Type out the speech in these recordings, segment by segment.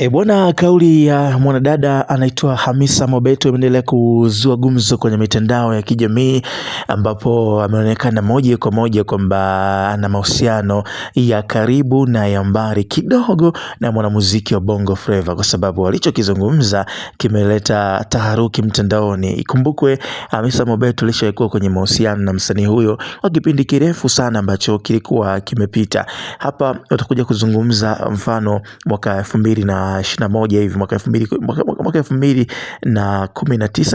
Bwana, kauli ya mwanadada anaitwa Hamisa Mobeto imeendelea kuzua gumzo kwenye mitandao ya kijamii, ambapo ameonekana moja kwa moja kwamba ana mahusiano ya karibu na ya mbali kidogo na mwanamuziki wa Bongo Flava, kwa sababu alichokizungumza kimeleta taharuki mtandaoni. Ikumbukwe Hamisa Mobeto alishakuwa kwenye mahusiano na msanii huyo kwa kipindi kirefu sana ambacho kilikuwa kimepita. Hapa utakuja kuzungumza mfano mwaka 2021 hivi, mwaka 2019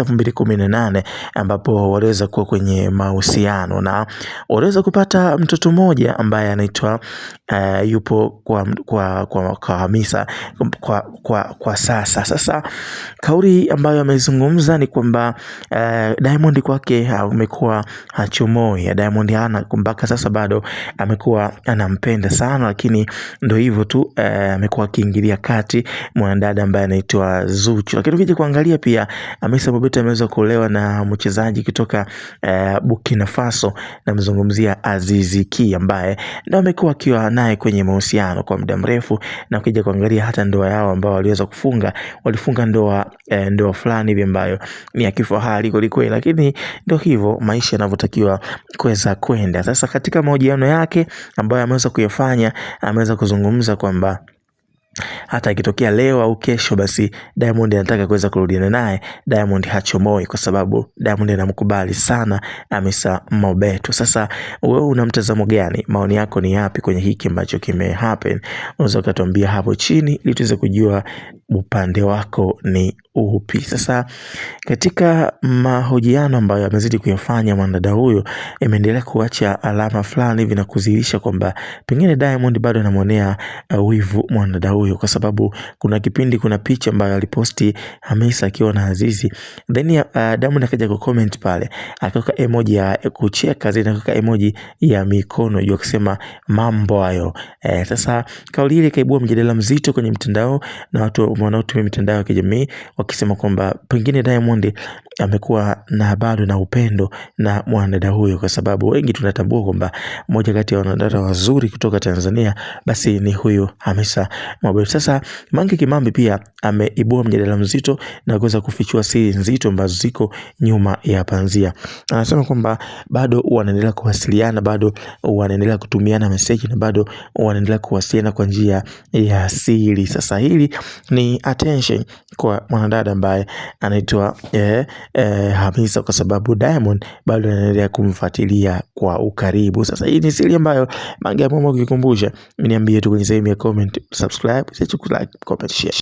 2018, ambapo waliweza kuwa kwenye mahusiano na waliweza kupata mtoto mmoja ambaye anaitwa yupo kwa Hamisa kwa sasa. Sasa kauli ambayo amezungumza ni kwamba Diamond kwake amekuwa hachomoi. Diamond hana mpaka sasa, bado amekuwa anampenda sana, lakini ndio hivyo tu, amekuwa akiingilia kati mwanadada ambaye anaitwa Zuchu. Lakini ukija kuangalia pia Hamisa Mobeto ameweza kuolewa na mchezaji kutoka Burkina Faso, na mzungumzia Azizi Ki, ambaye ndio amekuwa akiwa naye kwenye mahusiano kwa muda mrefu. Na ukija kuangalia hata ndoa yao ambao waliweza walifunga ndoa fulani hivi ambayo ni ya kifahari kweli, lakini ndio hivyo maisha yanavyotakiwa kuweza kwenda. Sasa katika mahojiano yake ambayo ameweza kuyafanya, ameweza kuzungumza kwamba hata ikitokea leo au kesho, basi Diamond anataka kuweza kurudiana naye, Diamond hachomoi, kwa sababu Diamond anamkubali sana Hamisa Mobeto. Sasa wewe una mtazamo gani? Maoni yako ni yapi kwenye hiki ambacho happen? Unaweza kutuambia hapo chini ili tuweze kujua upande wako ni upi. Sasa katika mahojiano ambayo amezidi kuyafanya mwanadada huyo, imeendelea kuacha alama fulani hivi na kudhihirisha kwamba pengine Diamond bado anamuonea wivu mwanadada huyo, kwa sababu kuna kipindi, kuna picha ambayo aliposti Hamisa akiwa na Azizi, then Diamond akaja ku comment pale, akaweka emoji ya kucheka, zile akaweka emoji ya mikono juu akisema mambo hayo. Sasa kauli ile kaibua mjadala mzito kwenye mtandao, na watu wanaotumia mitandao ya kijamii wakisema kwamba pengine Diamond amekuwa na bado na upendo na mwanadada huyo, kwa sababu wengi tunatambua kwamba moja kati ya wanadada wazuri kutoka Tanzania basi ni huyu Hamisa Mobeto. Sasa Mange Kimambi pia ameibua mjadala mzito na kuweza kufichua siri nzito ambazo ziko nyuma ya panzia. Anasema kwamba bado wanaendelea kuwasiliana, bado wanaendelea kutumiana message, na bado wanaendelea kuwasiliana kwa njia ya siri. Sasa hili ni attention kwa mwanadada ambaye anaitwa Hamisa, kwa sababu Diamond bado anaendelea kumfuatilia kwa ukaribu. Sasa hii ni siri ambayo Mange ameamua kukikumbusha. Niambie tu kwenye sehemu ya comment, subscribe, like, comment, share.